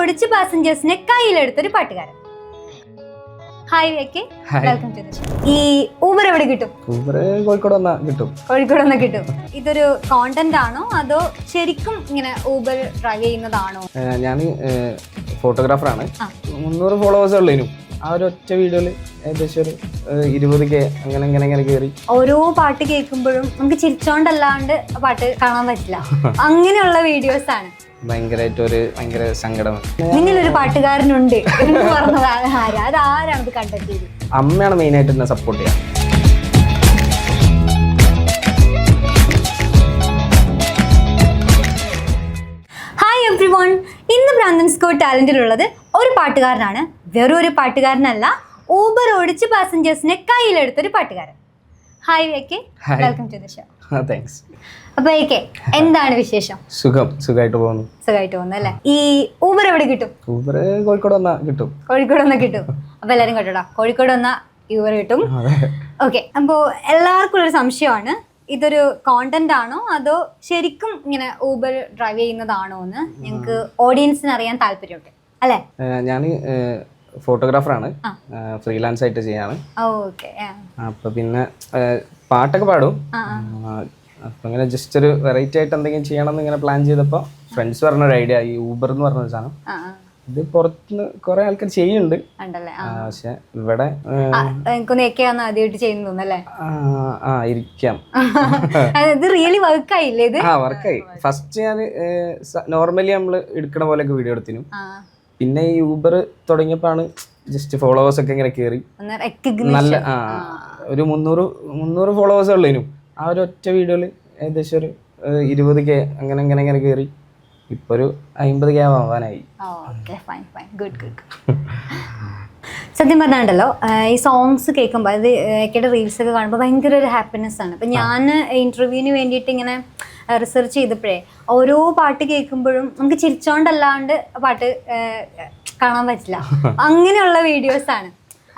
ഓടിച്ച് പാസഞ്ചേഴ്സിനെ കയ്യിലെടുത്തൊരു പാട്ടുകാരൻ. ഹായ് വെക്കെ, വെൽക്കം ടു ദി ഷോ. ഈ ഊബർ എവിടെ കിട്ടും? ഊബർ കോഴിക്കോട് വന്നാ കിട്ടും. ഇതൊരു കോണ്ടന്റ് ആണോ അതോ ശരിക്കും ഇങ്ങനെ ഊബർ ഡ്രൈവ് ചെയ്യുന്നതാണോ? ഞാൻ ഫോട്ടോഗ്രാഫറാണ്. 300 ഫോളോവേഴ്സ് ഉള്ളതിനും ആ ഒരു ഒറ്റ വീഡിയോയിൽ ഏകദേശം ഒരു 20K അങ്ങനെ കയറി. ഓരോ പാട്ട് കേൾക്കുമ്പോഴും നമുക്ക് ചിരിച്ചോണ്ടല്ലാണ്ട് പാട്ട് കാണാൻ പറ്റില്ല. അങ്ങനെയുള്ള വീഡിയോസ് ആണ്. ഭയങ്കര സങ്കടമാണ്. നിങ്ങളൊരു പാട്ടുകാരനുണ്ട് എന്ന് പറഞ്ഞത് അതാരാണത് കണ്ടെത്തിയത്? അമ്മയാണ് മെയിനായിട്ട് എന്നെ സപ്പോർട്ട് ചെയ്യാൻ. ഹായ് എവ്രിവൺ, ഇന്ന് ഭ്രാന്തൻസ് ഗോട്ട് ടാലന്റിലുള്ളത് ഒരു പാട്ടുകാരനാണ്. വെറും ഒരു പാട്ടുകാരനല്ല, ഊബർ ഓടിച്ച് പാസഞ്ചേഴ്സിനെ കയ്യിലെടുത്തൊരു പാട്ടുകാരൻ. ഹായ് വെക്കെ, welcome to the show. Thanks. അപ്പൊ ഏക്കെ, എന്താണ് വിശേഷം? സുഖമായിട്ട് പോകുന്നു അല്ലേ? ഈ ഊബർ എവിടെ കിട്ടും? ഊബർ കോഴിക്കോട് വന്നാ കിട്ടും. അപ്പൊ എല്ലാരും കേട്ടോടാ, കോഴിക്കോട് വന്നാ ഊബർ കിട്ടും. ഓക്കെ, അപ്പോ എല്ലാവർക്കും ഉള്ളൊരു സംശയമാണ്, ഇതൊരു കോണ്ടന്റ് ആണോ അതോ ശരിക്കും ഇങ്ങനെ ഊബർ ഡ്രൈവ് ചെയ്യുന്നതാണോ എന്ന് ഞങ്ങൾക്ക് ഓഡിയൻസിന് അറിയാൻ താല്പര്യമുണ്ട്, അല്ലേ? ഞാൻ ഫോട്ടോഗ്രാഫറാണ്, ഫ്രീലാൻസ് ആയിട്ട് ചെയ്യാണ്. അപ്പൊ പിന്നെ പാട്ടൊക്കെ പാടും. അപ്പൊ ഇങ്ങനെ ജസ്റ്റ് ഒരു വെറൈറ്റി ആയിട്ട് എന്തെങ്കിലും ചെയ്യണം എന്ന് ഇങ്ങനെ പ്ലാൻ ചെയ്തപ്പോ ഫ്രണ്ട്സ് പറഞ്ഞൊരു ഐഡിയ, ഈ ഊബർ എന്ന് പറഞ്ഞൊരു സാധനം. ഇത് പുറത്തുനിന്ന് കുറെ ആൾക്കാർ ചെയ്യുന്നുണ്ട്, പക്ഷെ ഇവിടെ ഇരിക്കാം. വർക്കായി. ഫസ്റ്റ് ഞാൻ നോർമലി നമ്മള് എടുക്കണ പോലെയൊക്കെ വീഡിയോ എടുത്തിനും. പിന്നെ ഈ ഊബർ തുടങ്ങിയപ്പോഴാണ് ജസ്റ്റ് ഫോളോവേഴ്സ് ഒക്കെ ഇങ്ങനെ കയറി. നല്ല ഒരു 300 ഫോളോവേഴ്സ് ഉള്ളതിനും ആ ഒരു ഒറ്റ വീഡിയോയിൽ ഏകദേശം ഒരു 20K അങ്ങനെ കയറി. ഇപ്പൊ ഒരു 50K ആവാനായി. സത്യം പറഞ്ഞാണ്ടല്ലോ, ഈ സോങ്സ് കേൾക്കുമ്പോൾ അത് ഏക്കയുടെ റീൽസ് ഒക്കെ കാണുമ്പോൾ ഭയങ്കര ഒരു ഹാപ്പിനെസ് ആണ്. അപ്പം ഞാൻ ഇന്റർവ്യൂവിന് വേണ്ടിയിട്ട് ഇങ്ങനെ റിസർച്ച് ചെയ്തപ്പോഴേ ഓരോ പാട്ട് കേൾക്കുമ്പോഴും നമുക്ക് ചിരിച്ചോണ്ടല്ലാണ്ട് പാട്ട് കാണാൻ പറ്റില്ല. അങ്ങനെയുള്ള വീഡിയോസ് ആണ്.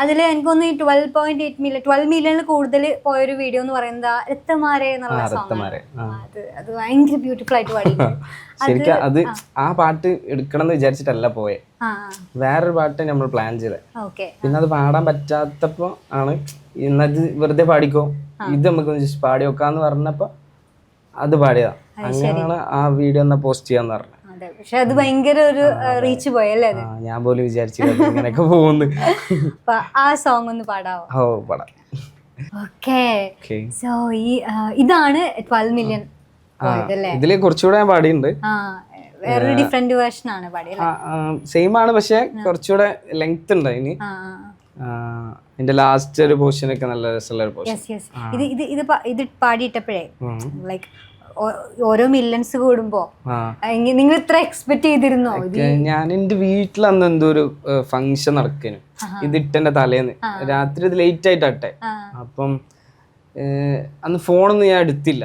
അതിൽ എനിക്കൊന്ന് 12 മില്യണിൽ കൂടുതൽ പോയൊരു വീഡിയോ എന്ന് പറയുന്നത് രത്തമാരെ എന്നുള്ള സോങ്. അത് ഭയങ്കര ബ്യൂട്ടിഫുൾ ആയിട്ട് പാടി. ശരിക്കും അത് ആ പാട്ട് എടുക്കണം എന്ന് വിചാരിച്ചിട്ടല്ല പോയെ, വേറൊരു പാട്ട് നമ്മൾ പ്ലാൻ ചെയ്തത്. പിന്നെ അത് പാടാൻ പറ്റാത്തപ്പോ ആണ് ഇന്നത് വെറുതെ പാടിക്കോ, ഇത് നമുക്ക് ജസ്റ്റ് പാടി വെക്കാന്ന് പറഞ്ഞപ്പോ അത് പാടിയതാ. അങ്ങനെയാണ് ആ വീഡിയോ എന്നാ പോസ്റ്റ് ചെയ്യാന്ന് പറഞ്ഞത്. പക്ഷെ അത് ഭയങ്കര ഒരു റീച്ച് പോയല്ലേ? ഞാൻ പോലും വിചാരിച്ചില്ല ഇങ്ങനെയൊക്കെ പോകുന്നു. ആ സോങ് ഒന്ന് പാടാവോ? പാടാം. ഓക്കേ, സോ ഇതാണ് 12 മില്യൺ. ഇതില് കുറച്ചുകൂടെ ഞാൻ പാടിയുണ്ട്. വേറൊരു ഡിഫറെന്റ് വേർഷൻ ആണ് പാടിയത്. സെയിം ആണ്, പക്ഷെ കുറച്ചുകൂടെ ലെങ്ത് ഉണ്ട് അതിന്. ഇതിന്റെ ലാസ്റ്റ് ഒരു പോർഷൻ ഒക്കെ നല്ല രസമുള്ള ഒരു പോർഷൻ. ഇത് പാടിയിട്ടപ്പോഴേ ലൈക്ക് ഓരോ മില്യൺസ് കൂടുമ്പോ നിങ്ങൾ ഇത്ര എക്സ്പെക്ട് ചെയ്തിരുന്നോ? ഞാൻ എന്റെ വീട്ടിൽ അന്ന് എന്തോ ഒരു ഫംഗ്ഷൻ നടക്കുന്നു, ഇത് ഇട്ടെന്റെ തലേന്ന് രാത്രി ഇത് ലേറ്റ് ആയിട്ടെ. അപ്പം അന്ന് ഫോണൊന്നും ഞാൻ എടുത്തില്ല.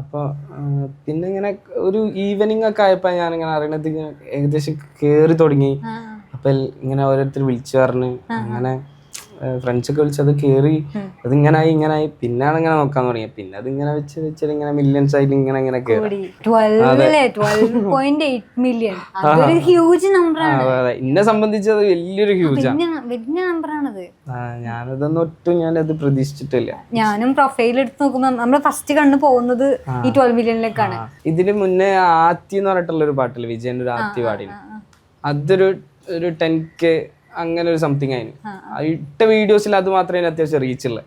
അപ്പൊ പിന്നെ ഇങ്ങനെ ഒരു ഈവനിങ് ഒക്കെ ആയപ്പോ ഞാൻ ഇങ്ങനെ അറിയണത് ഏകദേശം കേറി തുടങ്ങി. അപ്പൊ ഇങ്ങനെ ഓരോരുത്തർ വിളിച്ചു പറഞ്ഞ് അങ്ങനെ ഫ്രണ്ട്സ് ഒക്കെ വിളിച്ചത് കേറി. അത് ഇങ്ങനായി പിന്നാണ് ഇങ്ങനെ നോക്കാൻ തുടങ്ങിയത്. പിന്നെ അത് ഇങ്ങനെ വെച്ചിട്ട് ഇങ്ങനെ മില്യൺസ് ആയിട്ട് ഇങ്ങനെ കേറി. എന്നെ സംബന്ധിച്ചത് വലിയൊരു ഹ്യൂജാണ്. ഞാനതൊന്നും ഒട്ടും ഞാനത് പ്രതീക്ഷിച്ചിട്ടില്ല. ഞാനും പ്രൊഫൈൽ എടുത്ത് നോക്കുമ്പോ നമ്മള് ഫസ്റ്റ് കണ്ടു പോകുന്നത് ഈ 12 മില്യണിലേക്കാണ്. ഇതിന് മുന്നേ ആത്തി എന്ന് പറഞ്ഞിട്ടുള്ള ഒരു പാട്ടില് വിജയന്റെ ഒരു ആത്തി പാടി, അതൊരു 10K അങ്ങനെ ഒരു സംതിങ് ആയിരുന്നു. ഇട്ട വീഡിയോസിൽ അത് മാത്രമേ അത്യാവശ്യം റീച്ചുള്ളൂ.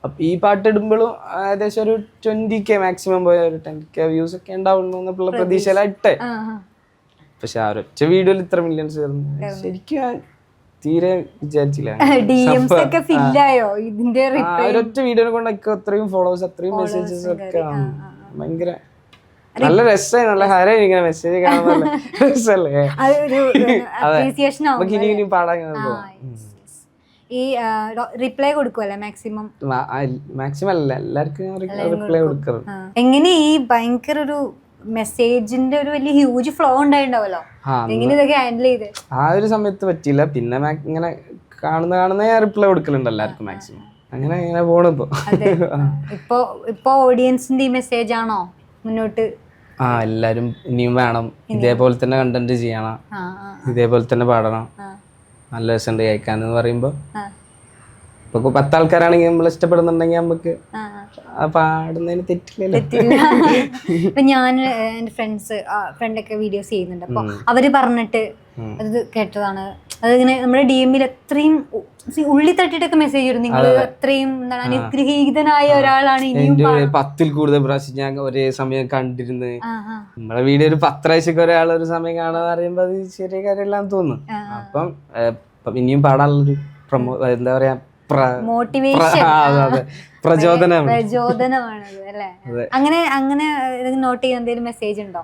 അപ്പൊ ഈ പാട്ട് ഇടുമ്പോഴും ഏകദേശം ഒരു 20K മാക്സിമം പോയ ഒരു 10K വ്യൂസ് ഒക്കെ ഉണ്ടാവുള്ളൂ എന്നുള്ള പ്രതീക്ഷയിലാണ് ഇട്ടേ. പക്ഷെ ആ ഒരൊറ്റ വീഡിയോയിൽ ഇത്ര മില്യൺസ് ശരിക്കും തീരെ വിചാരിച്ചില്ല. ഒരൊറ്റ വീഡിയോനെ കൊണ്ട് അത്രയും ഫോളോവേഴ്സ്, അത്രയും മെസ്സേജസ് ഒക്കെ ഭയങ്കര നല്ല രസമായി, നല്ല ഹരായി ഇങ്ങനെ മെസ്സേജ് കാണാൻ രസല്ലേ. പാടാൻ ഈ റിപ്ലൈ കൊടുക്കുമല്ലേ മാക്സിമം അല്ല എല്ലാവർക്കും റിപ്ലൈ കൊടുക്കണം. എങ്ങനെ ഈ ഭയങ്കര ഒരു മെസ്സേജിന്റെ ഒരു വലിയ ഹ്യൂജ് ഫ്ലോ ഉണ്ടായിട്ടുണ്ടാവല്ലോ, എങ്ങനെ ഇതൊക്കെ ഹാൻഡിൽ ചെയ്ത്? ആ ഒരു സമയത്ത് പറ്റിയില്ല. പിന്നെ ഇങ്ങനെ കാണുന്ന റിപ്ലൈ കൊടുക്കലുണ്ട് എല്ലാവർക്കും മാക്സിമം. അങ്ങനെ പോണു. ഇപ്പൊ ഓഡിയൻസിന്റെ ഈ മെസ്സേജ് ആണോ മുന്നോട്ട് എല്ലാരും ഇനിയും വേണം, ഇതേപോലെ തന്നെ കണ്ടന്റ് ചെയ്യണം, ഇതേപോലെ തന്നെ പാടണം, നല്ല രസമുണ്ട് കേൾക്കാന്ന് പറയുമ്പോ ഇപ്പൊ 10 ആൾക്കാരാണെങ്കിൽ നമ്മൾ ഇഷ്ടപ്പെടുന്നുണ്ടെങ്കിൽ നമുക്ക് പാടുന്നതിന് തെറ്റില്ലല്ലോ. ഇപ്പൊ ഞാൻ എന്റെ ഫ്രണ്ടൊക്കെ വീഡിയോസ് ചെയ്യുന്നുണ്ട്, അപ്പൊ അവര് പറഞ്ഞിട്ട് അത് കേട്ടതാണ്. അതിങ്ങനെ നമ്മുടെ DM-ൽ അത്രയും ഉള്ളി തട്ടിട്ടൊക്കെ മെസ്സേജ് ഇടും, നിങ്ങൾ അത്രയും എന്താണ് അനുഗ്രഹീതനായ ഒരാളാണ്. ഇനിയും 10-ൽ കൂടുതൽ പ്രാവശ്യം ഞാൻ ഒരേ സമയം കണ്ടിരുന്നു. നമ്മളെ വീഡിയോ ഒരു 10 പ്രാവശ്യമൊക്കെ ഒരാൾ ഒരു സമയം കാണാന്ന് പറയുമ്പോ അത് ചെറിയ കാര്യമില്ലാന്ന് തോന്നുന്നു. അപ്പം ഇനിയും പാടാനുള്ളൊരു എന്താ പറയാ പ്രചോദനമാണത് അല്ലേ? അങ്ങനെ നോട്ട് ചെയ്യുന്ന എന്തെങ്കിലും മെസ്സേജ് ഉണ്ടോ?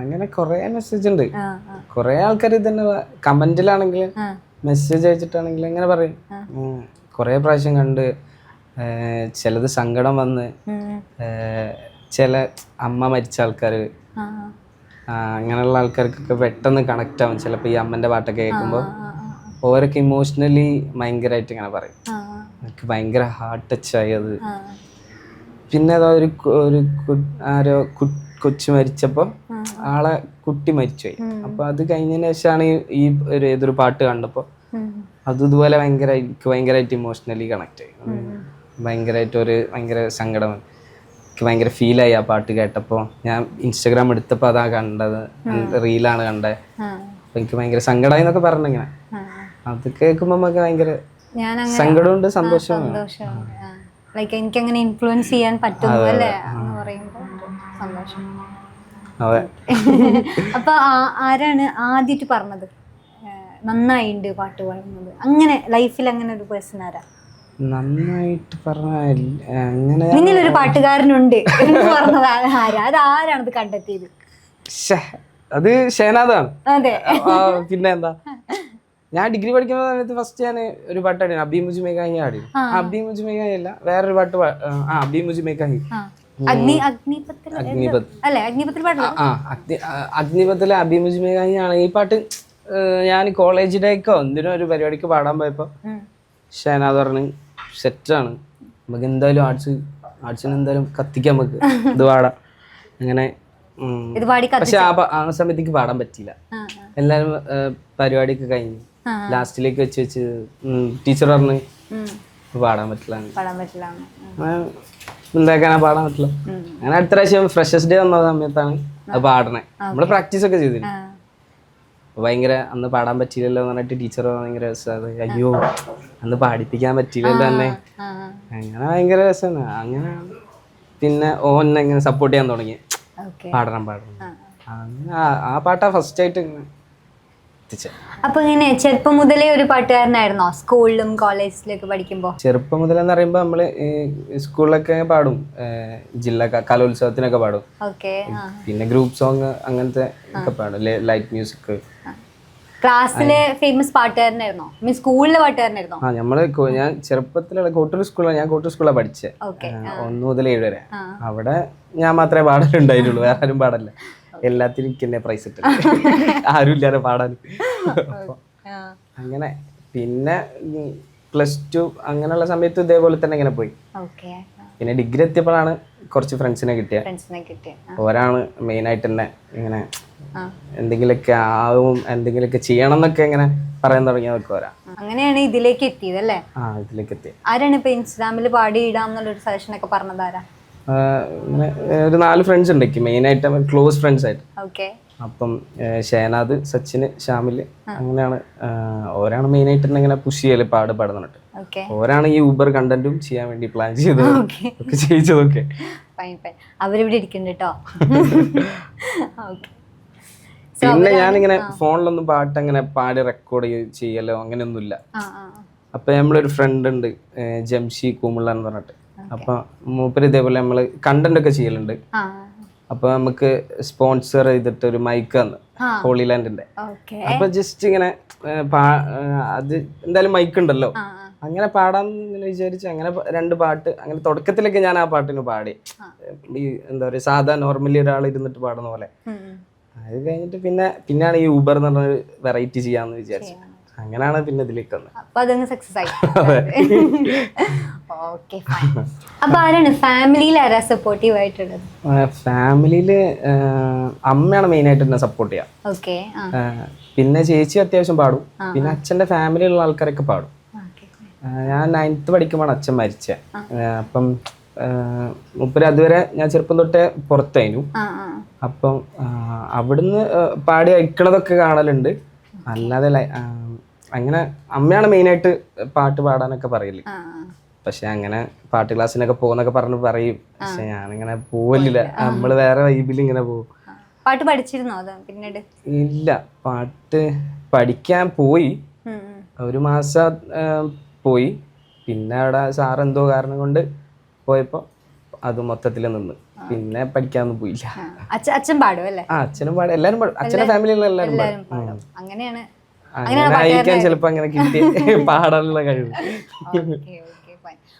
അങ്ങനെ കൊറേ മെസ്സേജ് ഉണ്ട്. കൊറേ ആൾക്കാർ ഇതന്നെ കമന്റിലാണെങ്കിലും മെസ്സേജ് അയച്ചിട്ടാണെങ്കിലും അങ്ങനെ പറയും. കൊറേ പ്രാവശ്യം കണ്ട്, ചിലത് സങ്കടം വന്ന്, ചില അമ്മ മരിച്ച ആൾക്കാര്, അങ്ങനെയുള്ള ആൾക്കാർക്കൊക്കെ പെട്ടെന്ന് കണക്ട് ആവും ചിലപ്പോ ഈ അമ്മന്റെ പാട്ടൊക്കെ കേൾക്കുമ്പോ. ഓരൊക്കെ ഇമോഷണലി ഭയങ്കരമായിട്ട് ഇങ്ങനെ പറയും, എനിക്ക് ഭയങ്കര ഹാർട്ട് ടച്ച് ആയി അത്. പിന്നെ അതാ ആരോ കൊച്ചു മരിച്ചപ്പോ ആളെ കുട്ടി മരിച്ചുപോയി. അപ്പൊ അത് കഴിഞ്ഞതിന് ശേഷമാണ് ഈ ഏതൊരു പാട്ട് കണ്ടപ്പോ അതുപോലെ എനിക്ക് ഭയങ്കരമായിട്ട് ഇമോഷണലി കണക്ട് ആയി. ഭയങ്കരമായിട്ട് ഭയങ്കര സങ്കടം, എനിക്ക് ഭയങ്കര ഫീലായി ആ പാട്ട് കേട്ടപ്പോ. ഞാൻ ഇൻസ്റ്റാഗ്രാം എടുത്തപ്പോ അതാ കണ്ടത്, റീലാണ് കണ്ടത്. അപ്പൊ എനിക്ക് ഭയങ്കര സങ്കടമായി എന്നൊക്കെ പറഞ്ഞിങ്ങനെ. അത് കേൾക്കുമ്പോ നമുക്ക് ഭയങ്കര സങ്കടമുണ്ട്, സന്തോഷമാണ്. ലൈക്ക് എനിക്ക് അങ്ങനെ ഇൻഫ്ലുവൻസ് ചെയ്യാൻ പറ്റുന്നു അല്ലേ എന്ന് പറയുമ്പോ സന്തോഷം. അപ്പൊ ആരാണ് ആദ്യമായിട്ട് പറഞ്ഞത് നന്നായിണ്ട് പാട്ട് പാടുന്നത്? അങ്ങനെ ലൈഫിൽ അങ്ങനെ ഒരു പേഴ്സൺ ആരാ നന്നായിട്ട് പറഞ്ഞ? അങ്ങനെ നിങ്ങളൊരു പാട്ടുകാരനുണ്ട് എന്ന് പറഞ്ഞത് ആരാ? അത് ആരാണത് കണ്ടെത്തിയത്? അത് ഷേനാദാണ്. അതെ, പിന്നെ എന്താ, ഞാൻ ഡിഗ്രി പഠിക്കുന്ന സമയത്ത് ഫസ്റ്റ് ഞാൻ ഒരു പാട്ട് ആടി, അബി മുജ് മേ കഹി ആടി. അബി മുജ് മേ കഹി അല്ല, വേറൊരു പാട്ട്, അബി മുജ് മേ കഹി, അഗ്നിപത്തിലെ അബി മുജ് മേ കഹി ആണ് ഈ പാട്ട്. ഞാൻ കോളേജിലേക്കോ എന്തിനോ ഒരു പരിപാടിക്ക് പാടാൻ പോയപ്പോ ഷേനാദ് പറഞ്ഞ് സെറ്റാണ്, നമുക്ക് എന്തായാലും ആർട്സിന് എന്തായാലും കത്തിക്കാൻ നമുക്ക് ഇത് പാടാം. അങ്ങനെ പക്ഷെ ആ സമയത്തേക്ക് പാടാൻ പറ്റിയില്ല. എല്ലാരും പരിപാടിയൊക്കെ കഴിഞ്ഞു ലാസ്റ്റിലേക്ക് വെച്ച് ടീച്ചർ പറഞ്ഞ് പാടാൻ പറ്റില്ല, എന്താക്കാനാ പാടാൻ പറ്റില്ല. അങ്ങനെ അടുത്ത പ്രാവശ്യം ഫ്രഷേഴ്സ് ഡേ വന്ന സമയത്താണ് അത് പാടണേ. നമ്മള് പ്രാക്ടീസ് ഒക്കെ ചെയ്തിരുന്നു. ഭയങ്കര അന്ന് പാടാൻ പറ്റിയില്ലല്ലോ എന്ന് പറഞ്ഞിട്ട് ടീച്ചർ ഭയങ്കര രസമാണ്, അയ്യോ അന്ന് പാടിപ്പിക്കാൻ പറ്റിയില്ലല്ലോ തന്നെ. അങ്ങനെ ഭയങ്കര രസമാണ്. അങ്ങനെ പിന്നെ ഓന്നെ ഇങ്ങനെ സപ്പോർട്ട് ചെയ്യാൻ തുടങ്ങി, പാടണം. അങ്ങനെ ആ പാട്ടാ ഫസ്റ്റ് ആയിട്ട് എത്തിച്ചത്. അപ്പൊ ഇങ്ങനെ ചെറുപ്പം മുതലേ ഒരു പാട്ടുകാരനായിരുന്നോ? സ്കൂളിലും കോളേജിലൊക്കെ പഠിക്കുമ്പോ? ചെറുപ്പം മുതലെന്ന് പറയുമ്പോ നമ്മള് സ്കൂളിലൊക്കെ പാടും, ജില്ലാ കലോത്സവത്തിനൊക്കെ പാടും. പിന്നെ ഗ്രൂപ്പ് സോങ് അങ്ങനത്തെ ഒക്കെ പാടും, ലൈറ്റ് മ്യൂസിക്. ക്ലാസ്സിലെ ഫേമസ് പാട്ടുകാരനായിരുന്നോ? മീൻസ് സ്കൂളിലെ പാട്ടുകാരനായിരുന്നോ? ഞാൻ ചെറുപ്പത്തിലുള്ള കോട്ടൂർ സ്കൂളിലാണ്, ഞാൻ കോട്ടൂർ സ്കൂളിലാണ് പഠിച്ചത്, 1 മുതൽ 7 വരെ. അവിടെ ഞാൻ മാത്രമേ പാടലുണ്ടായിരുന്നുള്ളൂ, വേറെ ആരും പാടല്ല. എല്ലാത്തിനും എനിക്ക് തന്നെ പ്രൈസ് ഇട്ട്, ആരും ഇല്ലാതെ പാടാൻ. അങ്ങനെ പിന്നെ +2 അങ്ങനെയുള്ള സമയത്ത് ഇതേപോലെ തന്നെ ഇങ്ങനെ പോയി. പിന്നെ ഡിഗ്രി എത്തിയപ്പോഴാണ് കുറച്ച് ഫ്രണ്ട്സിനെ കിട്ടിയത്. ഒരാണ് മെയിനായിട്ട് തന്നെ ഇങ്ങനെ എന്തെങ്കിലുമൊക്കെ ആവും, എന്തെങ്കിലുമൊക്കെ ചെയ്യണം എന്നൊക്കെ ഇങ്ങനെ പറയാൻ തുടങ്ങിയതൊക്കെ ഒരാ. അങ്ങനെയാണ് ഇതിലേക്ക് എത്തിയത് അല്ലേ? ഇതിലേക്ക് എത്തി. ആരാണ് ഇപ്പൊ ഇൻസ്റ്റാഗ്രാമിൽ പാടി ഇടാം എന്നുള്ളൊരു സജഷൻ ഒക്കെ പറഞ്ഞത് ആരാ? ഒരു 4 ഫ്രണ്ട്സ് ഉണ്ട് മെയിനായിട്ട്, ക്ലോസ് ഫ്രണ്ട്സ് ആയിട്ട്. അപ്പം ഷേനാദ്, സച്ചിന്, ഷാമില്, അങ്ങനെയാണ്. ഓരാണ് മെയിനായിട്ട് ഇങ്ങനെ പുഷ് ചെയ്യല് പാടുന്നിട്ട്. ഓരാണ് ഈ ഊബർ കണ്ടന്റും ചെയ്യാൻ വേണ്ടി പ്ലാൻ ചെയ്തതും ഒക്കെ ചെയ്യിച്ചതൊക്കെ. അവരിവിടെ ഇരിക്കുന്നുണ്ട് കേട്ടോ. പിന്നെ ഞാനിങ്ങനെ ഫോണിലൊന്നും പാട്ട് അങ്ങനെ പാടി റെക്കോർഡ് ചെയ്യലോ അങ്ങനെയൊന്നുമില്ല. അപ്പൊ നമ്മളൊരു ഫ്രണ്ട് ഉണ്ട്, ജംഷി കൂമുള്ള എന്ന് പറഞ്ഞിട്ട്. അപ്പൊ മൂപ്പര് ഇതേപോലെ നമ്മള് കണ്ടന്റ് ഒക്കെ ചെയ്യലുണ്ട്. അപ്പൊ നമുക്ക് സ്പോൺസർ ചെയ്തിട്ട് ഒരു മൈക്ക് തന്നു, ഹോളി ലാൻഡിന്റെ. അപ്പൊ ജസ്റ്റ് ഇങ്ങനെ അത് എന്തായാലും മൈക്ക് ഉണ്ടല്ലോ, അങ്ങനെ പാടാന്ന് വിചാരിച്ചു. അങ്ങനെ 2 പാട്ട് അങ്ങനെ തുടക്കത്തിലൊക്കെ ഞാൻ ആ പാട്ടിന് പാടി, ഈ എന്താ പറയാ സാധാ നോർമലി ഒരാൾ ഇരുന്നിട്ട് പാടുന്ന പോലെ. അത് കഴിഞ്ഞിട്ട് പിന്നെയാണ് ഈ ഊബർ എന്ന് പറഞ്ഞൊരു വെറൈറ്റി ചെയ്യാന്ന് വിചാരിച്ചു. അങ്ങനെയാണ് പിന്നെ ഇതിലേക്ക് വന്നത്. അപ്പൊ അതങ്ങ് സക്സസ് ആയി. Okay fine. അപ്പൊ ആരാണ് ഫാമിലിയിൽ ആരാ സപ്പോർട്ടീവ് ആയിട്ടുള്ളത്? ഫാമിലിയില് അമ്മയാണ് മെയിൻ ആയിട്ട് എന്നെ സപ്പോർട്ട് ചെയ്യാം. ഓക്കെ. പിന്നെ ചേച്ചി അത്യാവശ്യം പാടും. പിന്നെ അച്ഛന്റെ ഫാമിലിയിലുള്ള ആൾക്കാരൊക്കെ പാടും. ഞാൻ 9th പഠിക്കുമ്പോഴാണ് അച്ഛൻ മരിച്ചത്. അപ്പം മുപ്പര് അതുവരെ ഞാൻ ചെറുപ്പം തൊട്ടേ പുറത്തായിരുന്നു. അപ്പം അവിടുന്ന് പാടി അയക്കണതൊക്കെ കാണലുണ്ട്. അല്ലാതെ അങ്ങനെ അമ്മയാണ് മെയിനായിട്ട് പാട്ട് പാടാനൊക്കെ പറയല്. പക്ഷെ അങ്ങനെ പാട്ട് ക്ലാസ്സിനൊക്കെ പോകുന്നൊക്കെ പറഞ്ഞ് പറയും. പക്ഷെ ഞാനിങ്ങനെ പോവലില്ല. നമ്മള് വേറെ വൈബിൽ ഇങ്ങനെ പോകും. പാട്ട് പഠിച്ചിരുന്നോ പിന്നീട്? ഇല്ല, പാട്ട് പഠിക്കാൻ പോയി, 1 മാസം പോയി. പിന്നെ അവിടെ സാർ എന്തോ കാരണം കൊണ്ട് പോയപ്പോ അത് മൊത്തത്തിൽ നിന്ന് പിന്നെ പഠിക്കാനൊന്നും പോയില്ല. അച്ഛൻ പാടും അല്ലേ? അച്ഛനും പാടും, എല്ലാരും പാടും. അച്ഛന്റെ ഫാമിലിയിലുള്ള എല്ലാരും പാടും. അങ്ങനെയാണ് ആയിരിക്കാം ചിലപ്പോ അങ്ങനെ കിട്ടിയ പാടാനുള്ള കഴിവ്.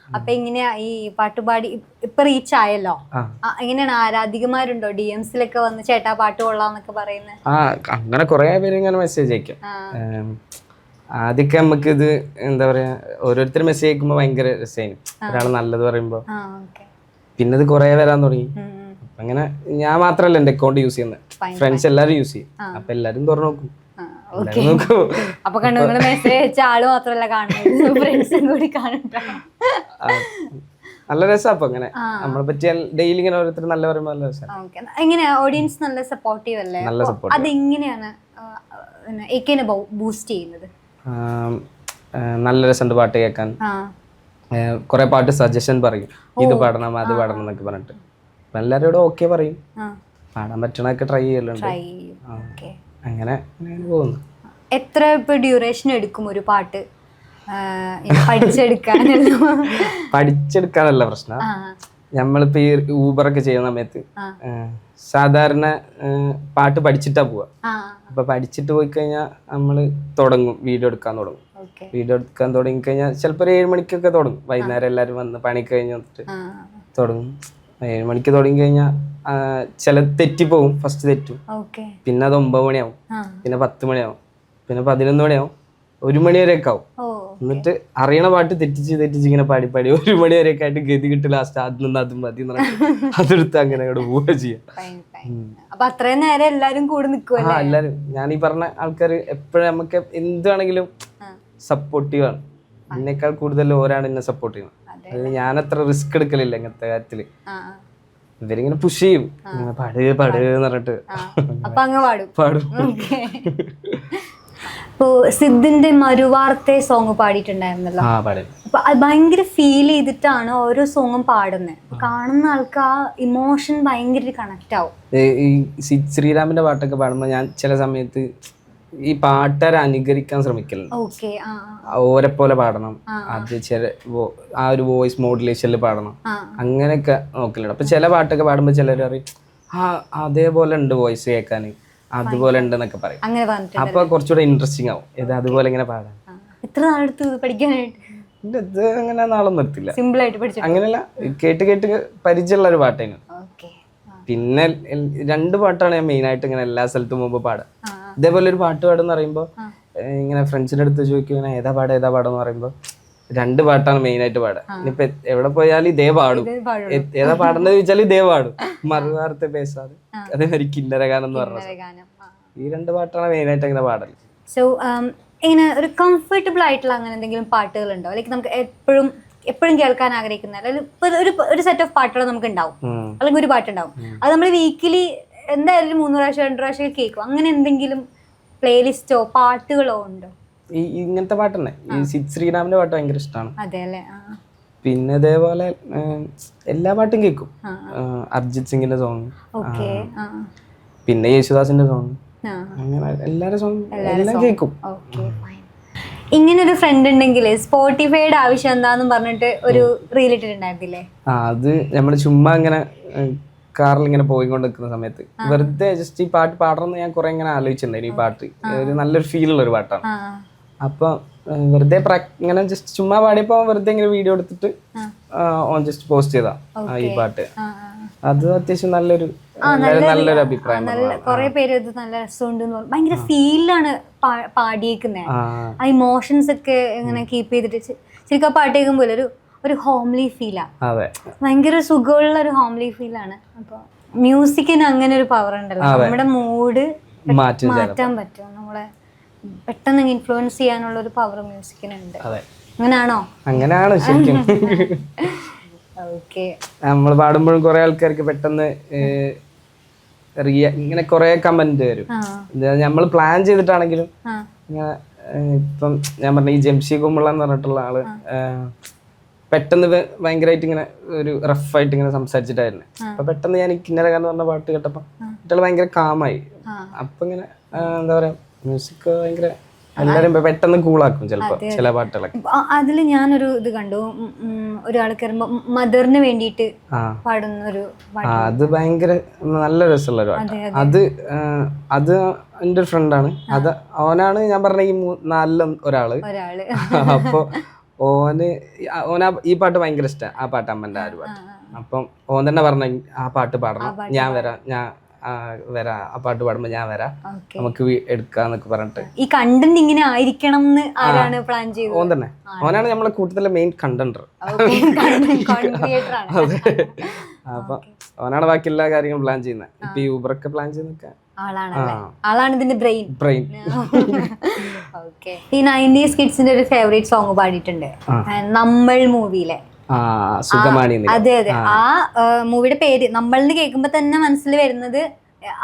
അപ്പൊ എങ്ങനെയാ ഈ പാട്ടുപാടി ഇപ്പൊ റീച്ച് ആയല്ലോ, എങ്ങനെയാണ് ആരാധികമാരുണ്ടോ DMസിലൊക്കെ വന്ന് ചേട്ടാ പാട്ട് കൊള്ളാന്നൊക്കെ പറയുന്നത്? അങ്ങനെ കുറെ പേര് ഇങ്ങനെ മെസ്സേജ് അയക്കും. ആദ്യമൊക്കെ നമുക്ക് ഇത് എന്താ പറയാ, ഓരോരുത്തർ മെസ്സേജ് അയക്കുമ്പോ ഭയങ്കര രസമായിരുന്നു. ഒരാൾ നല്ലത് പറയുമ്പോ പിന്നെ ഇത് കുറെ വരാൻ തുടങ്ങി. അങ്ങനെ ഞാൻ മാത്രല്ല എന്റെ അക്കൗണ്ട് യൂസ് ചെയ്യുന്നത്, ഫ്രണ്ട്സ് എല്ലാരും യൂസ് ചെയ്യും. അപ്പൊ എല്ലാരും തുറന്നു നോക്കും. അപ്പൊ കണ്ടു മെസ്സേജ് അയച്ച ആള് മാത്രല്ല കാണുന്നത്, ഫ്രണ്ട്സും കൂടി കാണുന്നുണ്ടോ? നല്ല രസം. അപ്പൊ അങ്ങനെ നമ്മളെ പറ്റി ഡെയിലി ഇങ്ങനെ ഓരോരുത്തർ നല്ല പറയുമ്പോൾ നല്ല രസം. എങ്ങനെയാ ഓഡിയൻസ് നല്ല സപ്പോർട്ടീവ് അല്ലേ? നല്ല സപ്പോർട്ട്. അതെങ്ങനെയാണ് എങ്ങനെ ബൂസ്റ്റ് ചെയ്യുന്നത്? നല്ല രസമുണ്ട് പാട്ട് കേൾക്കാൻ. കുറെ പാട്ട് സജഷൻ പറയും, ഇത് പാടണം അത് പാടണം എന്നൊക്കെ പറഞ്ഞിട്ട്. അപ്പൊ എല്ലാവരോടും ഓക്കെ പറയും, പാടാൻ പറ്റണൊക്കെ ട്രൈ ചെയ്യലുണ്ട്. അങ്ങനെ പോകുന്നു. എത്ര ഇപ്പൊ ഡ്യൂറേഷൻ എടുക്കും ഒരു പാട്ട് പഠിച്ചെടുക്കാനല്ല പ്രശ്നം. നമ്മളിപ്പോ ഈ ഊബറൊക്കെ ചെയ്യുന്ന സമയത്ത് സാധാരണ പാട്ട് പഠിച്ചിട്ടാ പോവാ. അപ്പൊ പഠിച്ചിട്ട് പോയി കഴിഞ്ഞാൽ നമ്മള് തുടങ്ങും, വീഡിയോ എടുക്കാൻ തുടങ്ങും. വീഡിയോ എടുക്കാൻ തുടങ്ങി കഴിഞ്ഞാൽ ചിലപ്പോ 7 മണിക്കൊക്കെ തുടങ്ങും. വൈകുന്നേരം എല്ലാരും വന്ന് പണി കഴിഞ്ഞ് വന്നിട്ട് തുടങ്ങും. 7 മണിക്ക് തുടങ്ങി കഴിഞ്ഞാൽ ചില തെറ്റിപ്പോവും, ഫസ്റ്റ് തെറ്റും. പിന്നെ അത് 9 മണിയാവും, പിന്നെ 10 മണിയാവും, പിന്നെ 11 മണിയാവും, 1 മണി വരെയൊക്കെ ആവും. എന്നിട്ട് അറിയണ പാട്ട് തെറ്റിച്ച് ഇങ്ങനെ പാടി 1 മണി വരെയൊക്കെ ആയിട്ട് ഗതി കിട്ടി ലാസ്റ്റ് അതിൽ അതും മതി അതെടുത്ത് അങ്ങനെ അങ്ങോട്ട് പോവുക ചെയ്യാം. അപ്പൊ അത്രയും നേരം എല്ലാരും കൂടെ നിൽക്കുമല്ലോ. എല്ലാരും ഞാൻ ഈ പറഞ്ഞ ആൾക്കാർ എപ്പോഴും നമുക്ക് എന്താണെങ്കിലും സപ്പോർട്ടീവ് ആണ്. എന്നെക്കാൾ കൂടുതൽ ഓരാണ് എന്നെ സപ്പോർട്ട് ചെയ്യുന്നത്. അത് ഞാൻ അത്ര റിസ്ക് എടുക്കലില്ല ഇങ്ങനത്തെ കാര്യത്തില്. ഇവരിങ്ങനെ പുഷ് ചെയ്യും, പാട് എന്ന് പറഞ്ഞിട്ട് പാടും. ഇപ്പൊ സിദ്ധിന്റെ മരുവാർത്തെ സോങ് പാടിയിട്ടുണ്ടായിരുന്നല്ലോ. അപ്പൊ അത് ഭയങ്കര ഫീൽ ചെയ്തിട്ടാണ് ഓരോ സോങ്ങും പാടുന്നത്. കാണുന്ന ആൾക്ക് ആ ഇമോഷൻ ഭയങ്കര കണക്ട് ആവും. ഈ സിദ് ശ്രീറാമിന്റെ പാട്ടൊക്കെ പാടുമ്പോ ഞാൻ ചില സമയത്ത് ഈ പാട്ടുകാരെ അനുകരിക്കാൻ ശ്രമിക്കലുണ്ട്. ഓരെ പോലെ പാടണം, അത് ആ ഒരു വോയിസ് മോഡുലേഷനിൽ പാടണം, അങ്ങനെയൊക്കെ നോക്കലുണ്ട്. അപ്പൊ ചില പാട്ടൊക്കെ പാടുമ്പോ ചിലർ പറയും അതേപോലെ ഉണ്ട് വോയിസ് കേൾക്കാൻ, അതുപോലെ ഉണ്ടെന്നൊക്കെ പറയും. അപ്പൊ കുറച്ചുകൂടെ ഇൻട്രസ്റ്റിംഗ് ആവും ഇത് അതുപോലെ ഇങ്ങനെ പാടാൻ. എത്ര നാളെടുത്തു പഠിക്കാനായിട്ട്? ഇത് അങ്ങനെ നാളൊന്നും നിർത്തില്ല, സിമ്പിൾ ആയിട്ട് പഠിച്ചു. അങ്ങനെയല്ല, കേട്ട് പരിചയമുള്ള ഒരു പാട്ടേനു. പിന്നെ 2 പാട്ടാണ് ഞാൻ മെയിൻ ആയിട്ട് ഇങ്ങനെ എല്ലാ സ്ഥലത്തും മുമ്പ് പാടാം. ഇതേപോലെ ഒരു പാട്ട് പാടെന്ന് പറയുമ്പോ ഇങ്ങനെ ഫ്രണ്ട്സിന്റെ അടുത്ത് ചോദിക്കും ഇങ്ങനെ ഏതാ പാടെന്ന് പറയുമ്പോ 2 പാട്ടാണ് മെയിൻ ആയിട്ട് പാടാം. ഇനിയിപ്പൊ എവിടെ പോയാലും ഇതേ പാടും. ഏതാ പാടേണ്ടത് ചോദിച്ചാൽ ഇതേ പാടും. മറുവാർത്തെ പേസാതെ അതേമാതിരി കിന്നരഗാനം എന്ന് പറഞ്ഞ ഈ 2 പാട്ടാണ് മെയിൻ ആയിട്ട് അങ്ങനെ പാടല്. സോ ഇങ്ങനെ ഒരു കംഫർട്ടബിൾ ആയിട്ടുള്ള അങ്ങനെ എന്തെങ്കിലും പാട്ടുകളുണ്ടോ? ലൈക്ക് നമുക്ക് എപ്പോഴും കേൾക്കാൻ ആഗ്രഹിക്കുന്ന, അതായത് ഒരു സെറ്റ് ഓഫ് പാട്ടുകൾ നമുക്ക് ഉണ്ടാവും, അല്ലെങ്കിൽ ഒരു പാട്ടുണ്ടാവും, അത് നമ്മൾ വീക്കിലി എന്തായാലും 3 പ്രാവശ്യം 2 പ്രാവശ്യം കേൾക്കും. അങ്ങനെ എന്തെങ്കിലും പ്ലേലിസ്റ്റോ പാട്ടുകളോ ഉണ്ടോ? ഇങ്ങനത്തെ പാട്ട് തന്നെ, ഈ സിദ് ശ്രീറാമിന്റെ പാട്ട് ഭയങ്കര ഇഷ്ടമാണ്. അതെ അല്ലേ? പിന്നെ ഇതേപോലെ എല്ലാ പാട്ടും കേൾക്കും. അർജിത് സിംഗിന്റെ സോങ്, പിന്നെ യേശുദാസിന്റെ സോങ്, അങ്ങനെ എല്ലാവരുടെ സോങ് എല്ലാം കേൾക്കും. ഇങ്ങനെ ഒരു ഫ്രണ്ട് ഉണ്ടെങ്കിൽ സ്പോട്ടിഫൈയുടെ ആവശ്യം എന്താന്ന് പറഞ്ഞിട്ട് ഒരു റീൽ ഇട്ടിട്ടുണ്ടായിരുന്നില്ലേ? അത് നമ്മള് ചുമ്മാ ഇങ്ങനെ കാറിൽ ഇങ്ങനെ പോയിക്കൊണ്ട് നിൽക്കുന്ന സമയത്ത് വെറുതെ ജസ്റ്റ് ഈ പാട്ട് പാടണമെന്ന് ഞാൻ കുറെ ഇങ്ങനെ ആലോചിച്ചിട്ടുണ്ടായിരുന്നു. ഈ പാട്ട് ഒരു നല്ലൊരു ഫീലുള്ള ഒരു പാട്ടാണ്. അപ്പൊ വെറുതെ ഇങ്ങനെ ജസ്റ്റ് ചുമ്മാ പാടിയപ്പോ വെറുതെ ഇങ്ങനെ വീഡിയോ എടുത്തിട്ട് ഓൺ ജസ്റ്റ് പോസ്റ്റ് ചെയ്താ ഈ പാട്ട്. അത് അത്യാവശ്യം നല്ലൊരു അഭിപ്രായം. കുറെ പേര് ഇത് നല്ല രസമുണ്ട്, ഭയങ്കര ഫീലാണ് പാടിയേക്കുന്നേ, ആ ഇമോഷൻസ് ഒക്കെ ഇങ്ങനെ കീപ്പ് ചെയ്തിട്ട് ശരിക്കും ആ പാട്ട് കേൾക്കുമ്പോൾ ഒരു ഹോംലി ഫീലാ, ഭയങ്കര സുഖമുള്ള ഒരു ഹോംലി ഫീലാണ്. അപ്പൊ മ്യൂസിക്കിന് അങ്ങനെ ഒരു പവർ ഉണ്ടല്ലോ, നമ്മുടെ മൂഡ് മാറ്റാൻ പറ്റും, നമ്മളെ പെട്ടെന്ന് ഇൻഫ്ലുവൻസ് ചെയ്യാനുള്ള ഒരു പവർ മ്യൂസിക്കിനുണ്ട്. അങ്ങനെയാണോ? അങ്ങനെയാണ് ശരിക്കും. ഓക്കെ. നമ്മൾ പാടുമ്പോഴും കുറെ ആൾക്കാർക്ക് പെട്ടെന്ന് ഇങ്ങനെ കുറെ കമന്റ് വരും. നമ്മൾ പ്ലാൻ ചെയ്തിട്ടാണെങ്കിലും ഇങ്ങനെ ഇപ്പം ഞാൻ പറഞ്ഞ ഈ ജംഷി കുമ്പള എന്ന് പറഞ്ഞിട്ടുള്ള ആള് പെട്ടെന്ന് ഭയങ്കരമായിട്ട് ഇങ്ങനെ ഒരു റഫായിട്ട് ഇങ്ങനെ സംസാരിച്ചിട്ടായിരുന്നു. അപ്പൊ പെട്ടെന്ന് ഞാൻ കിന്നരക എന്ന് പറഞ്ഞ പാട്ട് കേട്ടപ്പോ കുട്ടികൾ ഭയങ്കര കാമായി. അപ്പൊ ഇങ്ങനെ എന്താ പറയാ, മ്യൂസിക് ഭയങ്കര എല്ലാരും പെട്ടെന്ന് കൂളാക്കും ചിലപ്പോ ചില പാട്ടുകളൊക്കെ. അതില് ഞാനൊരു ഇത് കണ്ടു, ഒരാൾ കയറുമ്പോ മദറിന് വേണ്ടിയിട്ട് പാടുന്ന ഒരു, അത് ഭയങ്കര നല്ല രസമുള്ള ഒരു പാട്ട്. അത് എന്റെ ഒരു ഫ്രണ്ടാണ്, അത് അവനാണ് ഞാൻ പറഞ്ഞ ഈ നല്ല ഒരാള്. അപ്പൊ ഓന് ഈ പാട്ട് ഭയങ്കര ഇഷ്ടമാണ്, ആ പാട്ട് അമ്മന്റെ ആ ഒരു പാട്ട്. അപ്പം ഓൻ തന്നെ പറഞ്ഞ ആ പാട്ട് പാടണം, ഞാൻ വരാം, ആ പാട്ട് പാടുമ്പോ ഞാൻ വരാം, നമുക്ക് എടുക്കാന്നൊക്കെ പറഞ്ഞിട്ട്. ഈ കണ്ടന്റ് ഇങ്ങനെ ആയിരിക്കണം എന്ന് ആരാണ് പ്ലാൻ ചെയ്തത്? ഓൻ തന്നെ. ഓനാണ് നമ്മളെ കൂട്ടത്തിലെ മെയിൻ കണ്ടന്റർ. അപ്പൊ ഓനാണ് ബാക്കി എല്ലാ കാര്യങ്ങളും പ്ലാൻ ചെയ്യുന്നത്. ഇപ്പൊ ഈ ഊബറൊക്കെ പ്ലാൻ ചെയ്യുന്നൊക്കെ ആളാണ് ഇതിന്റെ ബ്രെയിൻ. ഈ 90s കിഡ്സിന്റെ ഒരു ഫേവറേറ്റ് സോങ് പാടിയിട്ടുണ്ട്, നമ്മൾ മൂവിയിലെ സുഖമാണി. അതെ അതെ, ആ മൂവിയുടെ പേര് നമ്മളിന് കേൾക്കുമ്പോ തന്നെ മനസ്സിൽ വരുന്നത്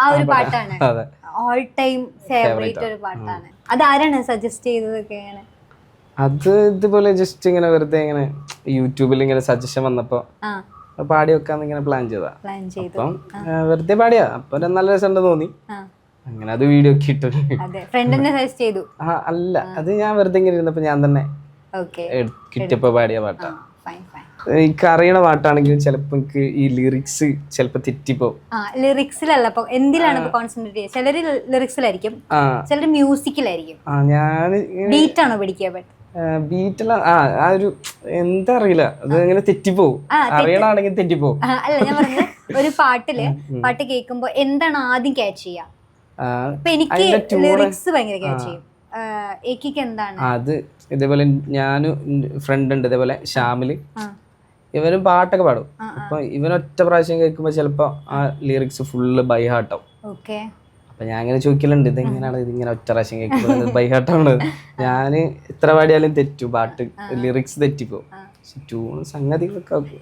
ആ ഒരു പാട്ടാണ്. ഓൾ ടൈം ഫേവറേറ്റ് ഒരു പാട്ടാണ്. അത് ആരാണ് സജസ്റ്റ് ചെയ്തതൊക്കെ? അത് ഇതുപോലെ ജസ്റ്റ് ഇങ്ങനെ വെറുതെ ഇങ്ങനെ യൂട്യൂബിൽ ഇങ്ങനെ സജഷൻ വന്നപ്പോ പാടി വെക്കാന്ന് ഇങ്ങനെ പ്ലാൻ ചെയ്താ. അപ്പം വെറുതെ പാടിയാ, അപ്പൊ നല്ല രസം തോന്നി, അങ്ങനെ അത് വീഡിയോ ഒക്കെ ഇട്ടു. അല്ല, അത് ഞാൻ വെറുതെ ഇങ്ങനെ ഇരുന്നപ്പോ ഞാൻ തന്നെ കിട്ടിയപ്പോ പാടിയ പാട്ടാ. എനിക്ക് അറിയണ പാട്ടാണെങ്കിൽ ചിലപ്പോ എനിക്ക് ഈ ലിറിക്സ് ചിലപ്പോ തെറ്റിപ്പോ. ലിറിക്സിലല്ല, എന്തിലാണ് കോൺസെൻട്രേറ്റ് ചെയ്യുക? ചിലര് ലിറിക്സിലായിരിക്കും, ചിലര് മ്യൂസിക്കിലായിരിക്കും. ഞാൻ ബീറ്റ് ആണോ പിടിക്കുക? ബീറ്റില ആ ഒരു എന്താ അറിയില്ല, അത് ഇങ്ങനെ തെറ്റിപ്പോവും, അറിയണാണെങ്കിൽ തെറ്റിപ്പോവും. അല്ല, ഞാൻ പറഞ്ഞത് ഒരു പാട്ട് കേൾക്കുമ്പോ എന്താണ് ആദ്യം ക്യാച്ച് ചെയ്യാ? ഇപ്പൊ എനിക്ക് ലിറിക്സ് ഭയങ്കര ക്യാച്ച് ചെയ്യും. എന്താണ് അത്? ഇതേപോലെ ഞാനും ഫ്രണ്ട് ഉണ്ട് ഇതേപോലെ ഷാമില്, ഇവനും പാട്ടൊക്കെ പാടും. അപ്പൊ ഇവൻ ഒറ്റ പ്രാവശ്യം കേൾക്കുമ്പോ ചിലപ്പോ ആ ലിറിക്സ് ഫുള്ള് ബൈ ഹാർട്ടാവും. അപ്പൊ ഞാൻ ഇങ്ങനെ ചോദിക്കലുണ്ട്, ഇതെങ്ങനെയാണ് ഇതിങ്ങനെ ഒറ്റ പ്രാവശ്യം കേൾക്കുമ്പോൾ ബൈ ഹാർട്ടാണ്? ഞാന് എത്ര പാടിയാലും തെറ്റും, പാട്ട് ലിറിക്സ് തെറ്റിപ്പോ.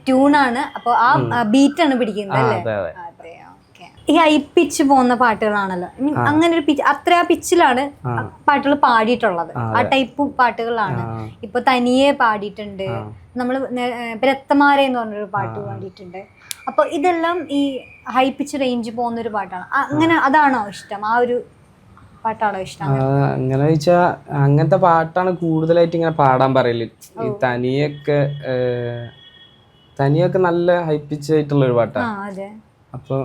ട്യൂണാണ്, അപ്പൊ ആ ബീറ്റാണ് പിടിക്കുന്നത്. ഈ ഹൈ പിച്ച് പോകുന്ന പാട്ടുകളാണല്ലോ, അങ്ങനെ ഒരു പിച്ച്, അത്ര ആ പിച്ചിലാണ് പാട്ടുകൾ പാടിയിട്ടുള്ളത്, ആ ടൈപ്പ് പാട്ടുകളാണ്. ഇപ്പൊ തനിയെ പാടിയിട്ടുണ്ട് നമ്മള്, രക്തമാരെ എന്ന് പറഞ്ഞൊരു പാട്ട് പാടിയിട്ടുണ്ട്. അപ്പൊ ഇതെല്ലാം ഈ ഹൈ പിച്ച് റേഞ്ച് പോകുന്ന ഒരു പാട്ടാണ്. അങ്ങനെ അതാണോ ഇഷ്ടം? ആ ഒരു പാട്ടാണോ ഇഷ്ടം? അങ്ങനെ ചോദിച്ചാ അങ്ങനത്തെ പാട്ടാണ് കൂടുതലായിട്ട് ഇങ്ങനെ പാടാൻ പറയല്. ഈ തനിയൊക്കെ നല്ല ഹൈ പിച്ച് ആയിട്ടുള്ള ഒരു പാട്ടാണ്. അപ്പൊ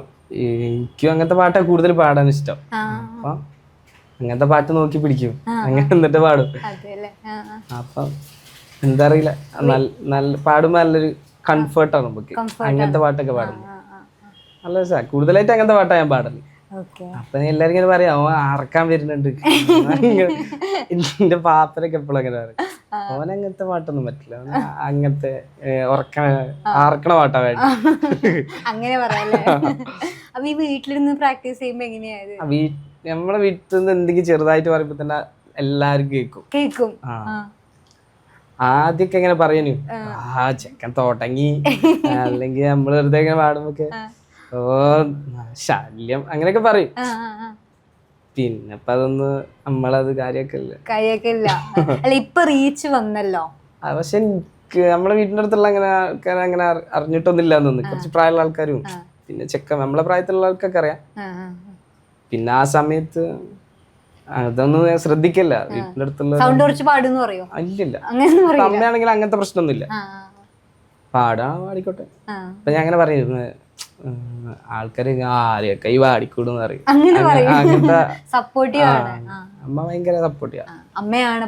എനിക്കും അങ്ങനത്തെ പാട്ടാ കൂടുതൽ പാടാൻ ഇഷ്ടം. അപ്പൊ അങ്ങനത്തെ പാട്ട് നോക്കി പിടിക്കും, അങ്ങനെ എന്നിട്ട് പാടും. അപ്പൊ എന്താ അറിയില്ല, നല്ല പാടുമ്പോ നല്ലൊരു കംഫർട്ടാണ് നമുക്ക് അങ്ങനത്തെ പാട്ടൊക്കെ പാടുമ്പോ. നല്ല രസമാണ്. കൂടുതലായിട്ട് അങ്ങനത്തെ പാട്ടാ ഞാൻ പാടുന്നത്. അപ്പൊ എല്ലാരും ഇങ്ങനെ പറയാം, ഓൻ ആർക്കാൻ വരുന്നുണ്ട്. എന്റെ പാപ്പനൊക്കെ എപ്പോഴും അങ്ങനെ പറയും, ഓൻ അങ്ങനത്തെ പാട്ടൊന്നും പറ്റില്ല, അങ്ങനത്തെ ആർക്കണ പാട്ടാ വേണ്ട. അങ്ങനെ പറയാല്ലേ? അപ്പൊ ഈ വീട്ടിലിരുന്ന് പ്രാക്ടീസ് ചെയ്യുമ്പോ എങ്ങനെയായത്? നമ്മളെ വീട്ടിൽ നിന്ന് എന്തെങ്കിലും ചെറുതായിട്ട് പറയുമ്പോ തന്നെ എല്ലാരും കേൾക്കും. ആദ്യമൊക്കെ എങ്ങനെ പറയുന്നു, ആ ചെക്കൻ തോട്ടങ്ങി, അല്ലെങ്കിൽ നമ്മള് വെറുതെ ഇങ്ങനെ പാടുമ്പോ ഓ ശല്യം അങ്ങനെയൊക്കെ പറയും. പിന്നെ ഇപ്പൊ അതൊന്ന് നമ്മളത് കാര്യാക്കില്ല. അല്ല, ഇപ്പൊ റീച്ച് വന്നല്ലോ. പക്ഷെ നമ്മളെ വീടിന്റെ അടുത്തുള്ള അങ്ങനെ ആൾക്കാർ അങ്ങനെ അറിഞ്ഞിട്ടൊന്നുമില്ല തോന്നുന്നു. കുറച്ച് പ്രായമുള്ള ആൾക്കാരും പിന്നെ നമ്മളെ പ്രായത്തിലുള്ള ആൾക്കൊക്കെ അറിയാം. പിന്നെ ആ സമയത്ത് അതൊന്നും ശ്രദ്ധിക്കില്ല. വീട്ടിന്റെ അടുത്തുള്ള ഇല്ലില്ല. അമ്മയാണെങ്കിൽ അങ്ങനത്തെ പ്രശ്നമൊന്നുമില്ല, പാടിക്കോട്ടെ. അപ്പൊ ഞാൻ അങ്ങനെ പറയുന്നത് ആൾക്കാര് ആരെയൊക്കെ ഈ പാടിക്കൂടെന്ന് പറയും. അങ്ങനത്തെ അമ്മ ഭയങ്കര സപ്പോർട്ടീവ്. അമ്മയാണ്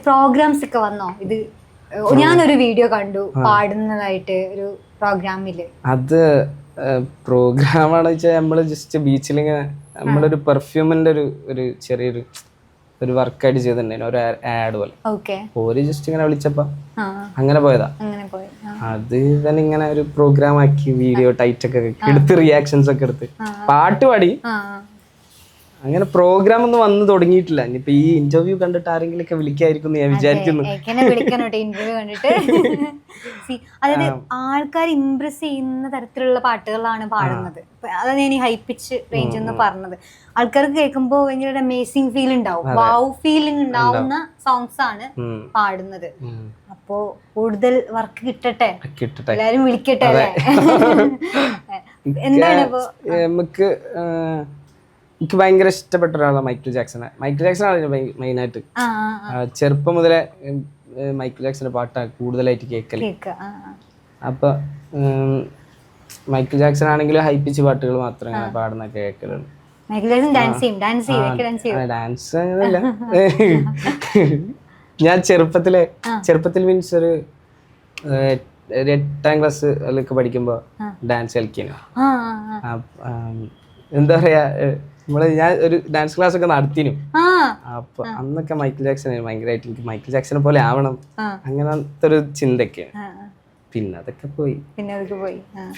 പ്രോഗ്രാംസ് ഒക്കെ വന്നോ? ഇത് ഞാനൊരു വീഡിയോ കണ്ടു പാടുന്നതായിട്ട് ഒരു പ്രോഗ്രാമില്. അത് പ്രോഗ്രാമാണെന്ന് വെച്ചാൽ നമ്മള് ജസ്റ്റ് ബീച്ചിലിങ്ങനെ നമ്മളൊരു പെർഫ്യൂമിന്റെ ഒരു ചെറിയൊരു ഒരു വർക്കായിട്ട് ചെയ്തിട്ടുണ്ടായിരുന്നു, ഒരു ആഡ് പോലെ. ഓര് ജസ്റ്റ് ഇങ്ങനെ വിളിച്ചപ്പോ അങ്ങനെ പോയതാ. അത് തന്നെ ഇങ്ങനെ ഒരു പ്രോഗ്രാം ആക്കി, വീഡിയോ ടൈറ്റ് ഒക്കെ എടുത്ത്, റിയാക്ഷൻസ് ഒക്കെ എടുത്ത്, പാട്ട് പാടി. അങ്ങനെ പ്രോഗ്രാം ഒന്നും വന്ന് തുടങ്ങിയിട്ടില്ല. ഇനിയിപ്പോ ഈ ഇന്റർവ്യൂ കണ്ടിട്ട് ആരെങ്കിലും ഒക്കെ വിളിക്കായിരിക്കും ഞാൻ വിചാരിക്കുന്നു. അതായത് ആൾക്കാർ ഇംപ്രസ് ചെയ്യുന്ന തരത്തിലുള്ള പാട്ടുകളാണ് പാടുന്നത്. അതാണ് ഞാൻ ഈ ഹൈ പിച്ച് റേഞ്ച് എന്ന് പറഞ്ഞത്. ആൾക്കാർക്ക് കേൾക്കുമ്പോൾ ഭയങ്കര അമേസിംഗ് ഫീൽ ഉണ്ടാവും, വൗ ഫീലിംഗ് ഉണ്ടാവുന്ന സോങ്സ് ആണ് പാടുന്നത്. അപ്പോ കൂടുതൽ വർക്ക് കിട്ടട്ടെ, എല്ലാരും വിളിക്കട്ടെ അല്ലേ? എന്താണ് ഇപ്പോ നമുക്ക് എനിക്ക് ഭയങ്കര ഇഷ്ടപ്പെട്ട ഒരാളാണ് മൈക്കിൾ ജാക്സൺ. മൈക്കിൾ ജാക്സൺ ആണ് മെയിനായിട്ട്. ചെറുപ്പം മുതലേ മൈക്കിൾ ജാക്സന്റെ പാട്ടാണ് കൂടുതലായിട്ട് കേൾക്കല്. അപ്പൊ മൈക്കിൾ ജാക്സൺ ആണെങ്കിലും ഹൈ പിച്ച് പാട്ടുകൾ മാത്രം ഇങ്ങനെ പാടുന്ന കേൾക്കലുണ്ട്. ഡാൻസ് അങ്ങനെയല്ല. ഞാൻ ചെറുപ്പത്തിൽ മീൻസ് ഒരു 8ാം ക്ലാസ്സിലൊക്കെ പഠിക്കുമ്പോ ഡാൻസ് കളിക്കുന്നു. എന്താ പറയാ, ഞാൻ ഒരു ഡാൻസ് ക്ലാസ് ഒക്കെ നടത്തിനു. അപ്പൊ അന്നൊക്കെ മൈക്കിൾ ജാക്സൺ ഭയങ്കരമായിട്ട് എനിക്ക് മൈക്കിൾ ജാക്സനെ പോലെ ആവണം അങ്ങനത്തെ ഒരു ചിന്തയൊക്കെയാണ്. പിന്നെ അതൊക്കെ പോയി,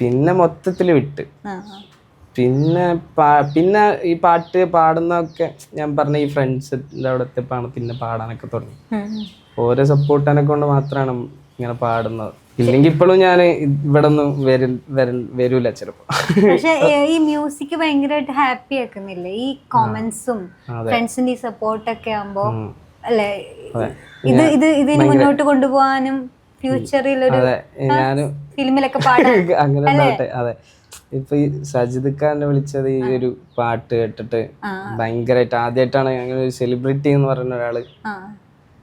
പിന്നെ മൊത്തത്തില് വിട്ട്. പിന്നെ ഈ പാട്ട് പാടുന്നതൊക്കെ ഞാൻ പറഞ്ഞ ഈ ഫ്രണ്ട്സിന്റെ അവിടെ എത്തിയപ്പോഴാണ് പിന്നെ പാടാനൊക്കെ തുടങ്ങി. ഓരോ സപ്പോർട്ടിനെ കൊണ്ട് മാത്രമാണ് ഇങ്ങനെ പാടുന്നത്. ഇല്ലെങ്കിൽ ഇപ്പോഴും ഞാൻ ഇവിടെ ഒന്നും വരൂല ചിലപ്പോ. പക്ഷെ ഈ മ്യൂസിക് ഭയങ്കരമായിട്ട് ഹാപ്പി ആക്കുന്നില്ലേ ഈ കമന്റ്സും ഫ്രണ്ട്സിന്റെ ഈ സപ്പോർട്ടൊക്കെ ആകുമ്പോ അല്ലെ? ഇതിന് മുന്നോട്ട് കൊണ്ടുപോകാനും ഫ്യൂച്ചറിൽ ഒരു ഫിലിമിലൊക്കെ പാടാൻ അങ്ങനെ. അതെ, ഇപ്പൊ ഈ സജിദ് ഖാനെ വിളിച്ചത് ഈ ഒരു പാട്ട് കേട്ടിട്ട് ഭയങ്കരമായിട്ട് ആദ്യമായിട്ടാണ് അങ്ങനെ ഒരു സെലിബ്രിറ്റി എന്ന് പറയുന്ന ഒരാള്.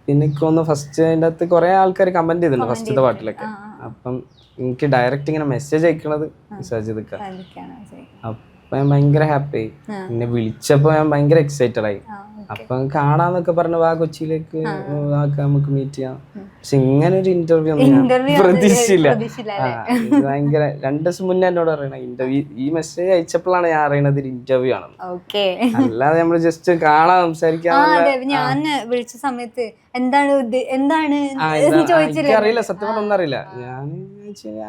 പിന്നെ എനിക്കൊന്ന് ഫസ്റ്റ് അതിൻ്റെ അകത്ത് കുറെ ആൾക്കാർ കമന്റ് ചെയ്തിട്ടുണ്ട് ഫസ്റ്റത്തെ പാട്ടിലൊക്കെ. അപ്പം എനിക്ക് ഡയറക്റ്റ് ഇങ്ങനെ മെസ്സേജ് അയക്കണത് സജിദ് ഖാൻ. അപ്പൊ ഞാൻ ഭയങ്കര ഹാപ്പി ആയി. പിന്നെ വിളിച്ചപ്പോ ഞാൻ ഭയങ്കര എക്സൈറ്റഡ് ആയി. അപ്പൊ കാണാന്നൊക്കെ പറഞ്ഞു, വാ കൊച്ചിയിലേക്ക് നമുക്ക് മീറ്റ് ചെയ്യാം. പക്ഷെ ഇങ്ങനെ ഒരു ഇന്റർവ്യൂ ഒന്നും ഞാൻ പ്രതീക്ഷിച്ചില്ല. ഭയങ്കര 2 ദിവസം മുന്നേ എന്നോട് പറയണ ഇന്റർവ്യൂ, ഈ മെസ്സേജ് അയച്ചപ്പോഴാണ് ഞാൻ അറിയണത് ഒരു ഇന്റർവ്യൂ ആണെന്ന്. അല്ലാതെ നമ്മള് ജസ്റ്റ് കാണാൻ സംസാരിക്കാൻ. ഞാൻ വിളിച്ച സമയത്ത് എന്താണ് അറിയില്ല, സത്യം പറഞ്ഞ ഒന്നും അറിയില്ല. ഞാൻ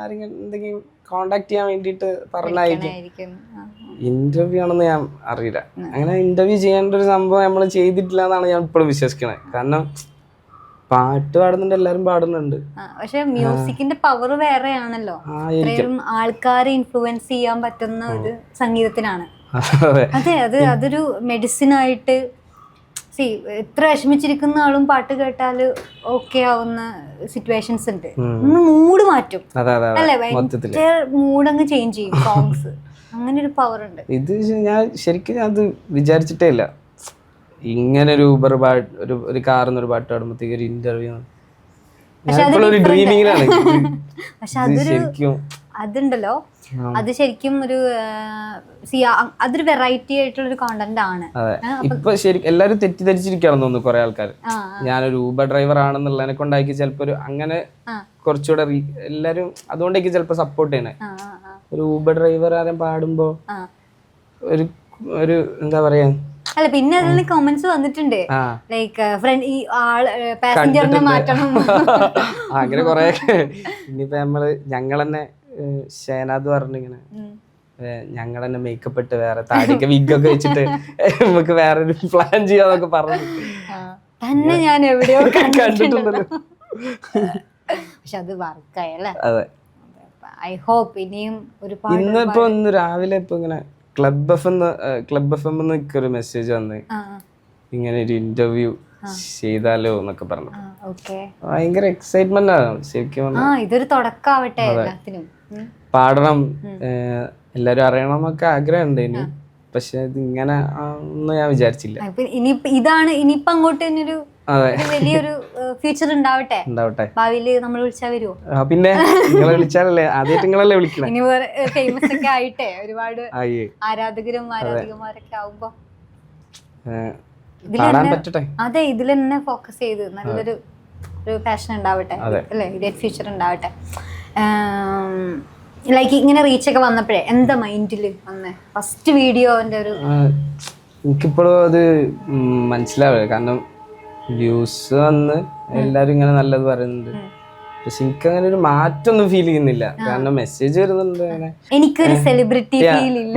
ആരെങ്കിലും എന്തെങ്കിലും കോണ്ടാക്ട് ചെയ്യാൻ വേണ്ടിട്ട് പറഞ്ഞായിരിക്കും. ഇന്റർവ്യൂ ആണെന്ന് ഞാൻ അറിയില്ല. അങ്ങനെ ഇന്റർവ്യൂ ചെയ്യേണ്ട ഒരു സംഭവം നമ്മൾ ചെയ്തിട്ടില്ല എന്നാണ് ഞാൻ ഇപ്പോഴും വിശ്വസിക്കണത്. കാരണം പാട്ട് പാടുന്നുണ്ട്, എല്ലാരും പാടുന്നുണ്ട്. പക്ഷെ മ്യൂസിക്കിന്റെ പവർ വേറെ ആണല്ലോ. ആൾക്കാരെ ഇൻഫ്ലുവൻസ് ചെയ്യാൻ പറ്റുന്ന ഒരു സംഗീതത്തിനാണ്. അതെ, അതൊരു മെഡിസിൻ ആയിട്ട്. എത്ര വിഷമിച്ചിരിക്കുന്ന ആളും പാട്ട് കേട്ടാല് ഓക്കെ ആവുന്ന സിറ്റുവേഷൻസ് ഉണ്ട്. മൂഡ് മാറ്റും അല്ലേ? ഭയങ്കര മൂഡങ്ങ് ചേഞ്ച് ചെയ്യും സോങ്സ്. അങ്ങനെ ഒരു പവർ ഉണ്ട്. ഇത് ഞാൻ ശരിക്കും അത് വിചാരിച്ചിട്ടേ ഇല്ല. ഇങ്ങനെ ഒരു ഊബർ പാട്ട്, ഒരു കാറിന്ന് ഒരു പാട്ട് പാടുമ്പോഴത്തേക്ക് ഒരു ഇന്റർവ്യൂ ഡ്രീമിങ്ങിലാണ്. പക്ഷെ അതുണ്ടല്ലോ, അത് ശരിക്കും അതൊരു വെറൈറ്റി ആയിട്ടുള്ള ഒരു കോണ്ടന്റ് ആണ്. ഇപ്പൊ ശരിക്കും എല്ലാരും തെറ്റിദ്ധരിച്ചിരിക്കുകയാണെന്ന് തോന്നുന്നു കുറെ ആൾക്കാർ. ഞാനൊരു ഊബർ ഡ്രൈവർ ആണെന്നുള്ളതിനെ കൊണ്ടായിരിക്കും ചിലപ്പോ ഒരു അങ്ങനെ കുറച്ചുകൂടെ എല്ലാരും അതുകൊണ്ടേക്ക് ചിലപ്പോ സപ്പോർട്ട് ചെയ്യണേ. ഒരു ഊബർ ഡ്രൈവർ ആരും പാടുമ്പോ ഒരു എന്താ പറയാ. അല്ല, പിന്നെ അതിൽ കമന്റ്സ് വന്നിട്ടുണ്ട്, ലൈക്ക് ഫ്രണ്ട് ഈ പാസഞ്ചറിനെ മാറ്റണം അങ്ങനെ കൊറേ. ഇനിയിപ്പോ ഞങ്ങൾ തന്നെ ഷേനാദ് പറഞ്ഞിങ്ങനെ ഞങ്ങൾ തന്നെ മേക്കപ്പ് ഇട്ട് വേറെ താടിയൊക്കെ വിഗൊക്കെ വെച്ചിട്ട് നമുക്ക് വേറൊരു പ്ലാൻ ചെയ്യാന്നൊക്കെ പറഞ്ഞു തന്നെ ഞാൻ എവിടെയോ കണ്ടിട്ടുണ്ടല്ലോ. പക്ഷെ അത് വർക്കായല്ലേ? അതെ, ഐ ഹോപ്പ് ഇനിയും ഒരുപാട്. ഇന്നിപ്പോ ഇന്ന് രാവിലെ ഇപ്പൊ ഇങ്ങനെ ക്ലബ് എഫ് എം ഒരു മെസ്സേജ് വന്ന് ഇങ്ങനെ ഒരു ഇന്റർവ്യൂ ചെയ്താലോ എന്നൊക്കെ പറഞ്ഞു. ഭയങ്കര എക്സൈറ്റ്മെന്റ് ആണ് ശരിക്കും. ഇതൊരു തുടക്കാവട്ടെ എല്ലാത്തിനും. പാടണം, എല്ലാരും അറിയണം എന്നൊക്കെ ആഗ്രഹമുണ്ട് ഇനി. പക്ഷെ ഇത് ഇങ്ങനെ ഒന്നും ഞാൻ വിചാരിച്ചില്ല. ഇനിയിപ്പോ അങ്ങോട്ട് ഒരു വലിയൊരു ഫ്യൂച്ചർ ഉണ്ടാവട്ടെ. ഭാവിയില് നമ്മൾ വിളിച്ചാ വരുമോ? പിന്നെ നിങ്ങളെ വിളിച്ചാലല്ലേ, ആദ്യമായിട്ട് നിങ്ങളല്ലേ വിളിക്കണം. ഇനി ഫേമസ് ഒക്കെ ആയിട്ടെ ഒരുപാട് ആരാധകരും ആരാധികമാരൊക്കെ ആവുമ്പോ അതെ, ഇതിൽ തന്നെ ഫോക്കസ് ചെയ്ത് നല്ലൊരു പാഷൻ ഉണ്ടാവട്ടെ അല്ലേ? ഇതേ ഫ്യൂച്ചർ ഉണ്ടാവട്ടെ. ലൈക്ക് ഇങ്ങനെ റീച്ചൊക്കെ വന്നപ്പോഴേ എന്താ മൈൻഡിൽ വന്നേ ഫസ്റ്റ് വീഡിയോന്റെ ഒരു എനിക്കിപ്പോഴും അത് മനസ്സിലാവില്ല. കാരണം വ്യൂസ് വന്ന് എല്ലാരും ഇങ്ങനെ നല്ലത് പറയുന്നുണ്ട്. പക്ഷെ എനിക്ക് അങ്ങനെ ഒരു മാറ്റമൊന്നും ഫീൽ ചെയ്യുന്നില്ല. കാരണം മെസ്സേജ് വരുന്നുണ്ട് അങ്ങനെ. എനിക്കൊരു സെലിബ്രിറ്റി ഫീൽ ഇല്ല,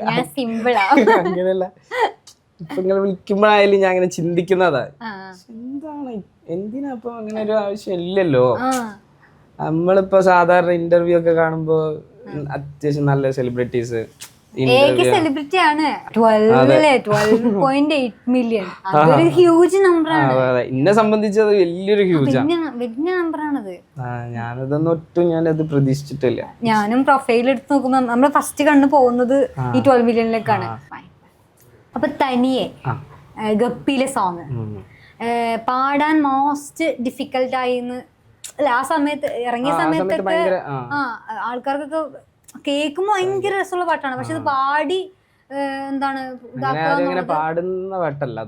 ഞാൻ സിമ്പിളാ. അങ്ങനെയല്ല, ഇപ്പൊ ഇങ്ങനെ വിളിക്കുമ്പോഴായാലും ഞാൻ അങ്ങനെ ചിന്തിക്കുന്നതാ, എന്തിനാ ഇപ്പൊ അങ്ങനെ ഒരു ആവശ്യം ഇല്ലല്ലോ. നമ്മളിപ്പോ സാധാരണ ഇന്റർവ്യൂ ഒക്കെ കാണുമ്പോ അത്യാവശ്യം നല്ല സെലിബ്രിറ്റീസ് സെലിബ്രിറ്റി ആണ്. 12.8 മില്യൺ, അതൊരു ഹ്യൂജ് നമ്പറാണ്. എന്നെ സംബന്ധിച്ച് അത് വലിയൊരു ഹ്യൂജാണ്, വലിയ നമ്പറാണത്. ഞാനതൊന്നും ഒട്ടും ഞാനത് പ്രതീക്ഷിച്ചിട്ടില്ല. ഞാനും പ്രൊഫൈൽ എടുത്ത് നോക്കുമ്പോ നമ്മള് ഫസ്റ്റ് കണ്ടു പോകുന്നത് ഈ 12 മില്യണിലേക്കാണ്. അപ്പൊ തനിയെ ഗപ്പിയിലെ സോങ് പാടാൻ മോസ്റ്റ് ഡിഫിക്കൽട്ട് ആയിന്ന് അല്ല ആ സമയത്ത് ഇറങ്ങിയ സമയത്തൊക്കെ ആൾക്കാർക്കൊക്കെ കേൾക്കുമ്പോ ഭയങ്കര രസമുള്ള പാട്ടാണ്. പക്ഷെ അത് പാടി എന്താണ് പാടുന്ന പാട്ടല്ല,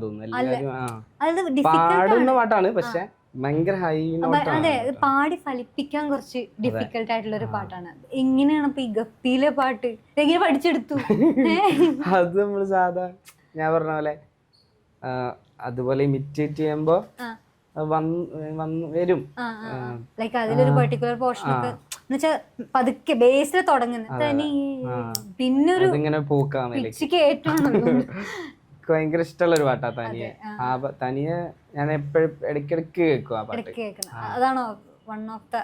പാടുന്ന പാട്ടാണ്. പക്ഷെ ഭയങ്കര ഹൈ അതെ, പാടി ഫലിപ്പിക്കാൻ കുറച്ച് ഡിഫിക്കൽട്ട് ആയിട്ടുള്ള ഒരു പാട്ടാണ്. എങ്ങനെയാണ് ഇപ്പൊ ഈ ഗപ്പിയിലെ പാട്ട് എങ്ങനെ പഠിച്ചെടുത്തു? അത് നമ്മള് സാധാ ഞാൻ പറഞ്ഞ പോലെ അതുപോലെ ഇമിറ്റേറ്റ് ചെയ്യുമ്പോ വരും. ലൈക്ക് അതിലൊരു പെർട്ടിക്കുലർ പോർഷൻ ഒക്കെ എന്നുവെച്ചാ പതുക്കെ ബേസിൽ തുടങ്ങുന്നത് പിന്നൊരു പിച്ചിക്ക് ഏറ്റവും ഭയങ്കര ഇഷ്ടമുള്ള ഒരു പാട്ടാ തനിയെ. തനിയെ ഞാൻ എപ്പോഴും ഇടയ്ക്കിടയ്ക്ക് കേൾക്കും ആ പാട്ട്. അതാണോ വൺ ഓഫ് ദ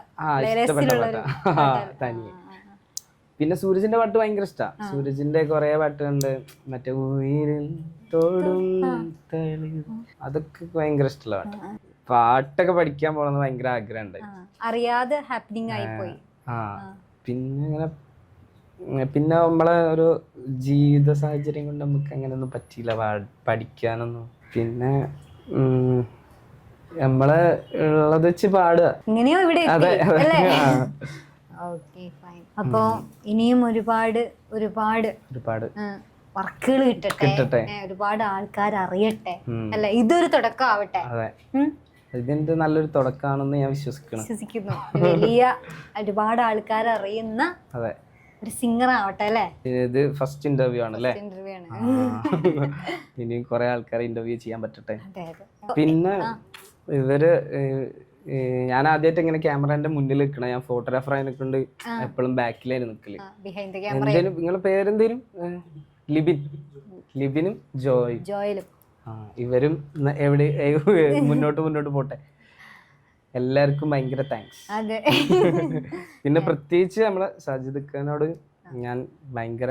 തനിയെ. പിന്നെ സൂരജിന്റെ പാട്ട് ഭയങ്കര ഇഷ്ടാ. സൂരജിന്റെ കുറെ പാട്ടുണ്ട്, മറ്റേ ഉയരിൽ തോടും അതൊക്കെ ഭയങ്കര ഇഷ്ടമുള്ള പാട്ട്. പാട്ടൊക്കെ പഠിക്കാൻ പോണെന്ന് ഭയങ്കര ആഗ്രഹം ഉണ്ട്, അറിയാതെ ഹാപ്പനിങ് ആയിപ്പോയി. പിന്നെ ഇങ്ങനെ പിന്നെ നമ്മളെ ഒരു ജീവിത സാഹചര്യം കൊണ്ട് നമുക്ക് അങ്ങനെയൊന്നും പറ്റിയില്ല പഠിക്കാനൊന്നും. പിന്നെ നമ്മളെ ഉള്ളത് വെച്ച് പാടുക. അതെ. അപ്പോ ഇനിയും ഒരുപാട് ഒരുപാട് ഒരുപാട് വർക്കുകൾ കിട്ടട്ടെ, ഒരുപാട് ആൾക്കാർ അറിയട്ടെ, അല്ല ഇതൊരു തുടക്കം ആവട്ടെ. ഇതിന്റെ നല്ലൊരു തുടക്കമാണെന്ന് ഞാൻ വിശ്വസിക്കുന്നു. വലിയ ഒരുപാട് ആൾക്കാർ അറിയുന്ന ഒരു സിംഗർ ആവട്ടെ അല്ലേ. ഇത് ഫസ്റ്റ് ഇന്റർവ്യൂ ആണല്ലേ, ഇന്റർവ്യൂ ആണ്. ഇനിയും കുറെ ആൾക്കാരെ ഇന്റർവ്യൂ ചെയ്യാൻ പറ്റട്ടെ. പിന്നെ ഇവര് ഞാൻ ആദ്യമായിട്ട് ഇങ്ങനെ ക്യാമറന്റെ മുന്നിൽ നിൽക്കണം. ഞാൻ ഫോട്ടോഗ്രാഫർ ആയി നിൽക്കുന്നുണ്ട്, എപ്പോഴും ബാക്കിലായിരുന്നു നിൽക്കല്. എന്തേലും നിങ്ങളുടെ പേരെന്തേലും? ലിബിനും ജോയിലും. ഇവരും എവിടെ മുന്നോട്ട് പോട്ടെ. എല്ലാവർക്കും ഭയങ്കര താങ്ക്സ്. പിന്നെ പ്രത്യേകിച്ച് നമ്മളെ സജിദ് ഖാനോട് ഞാൻ ഭയങ്കര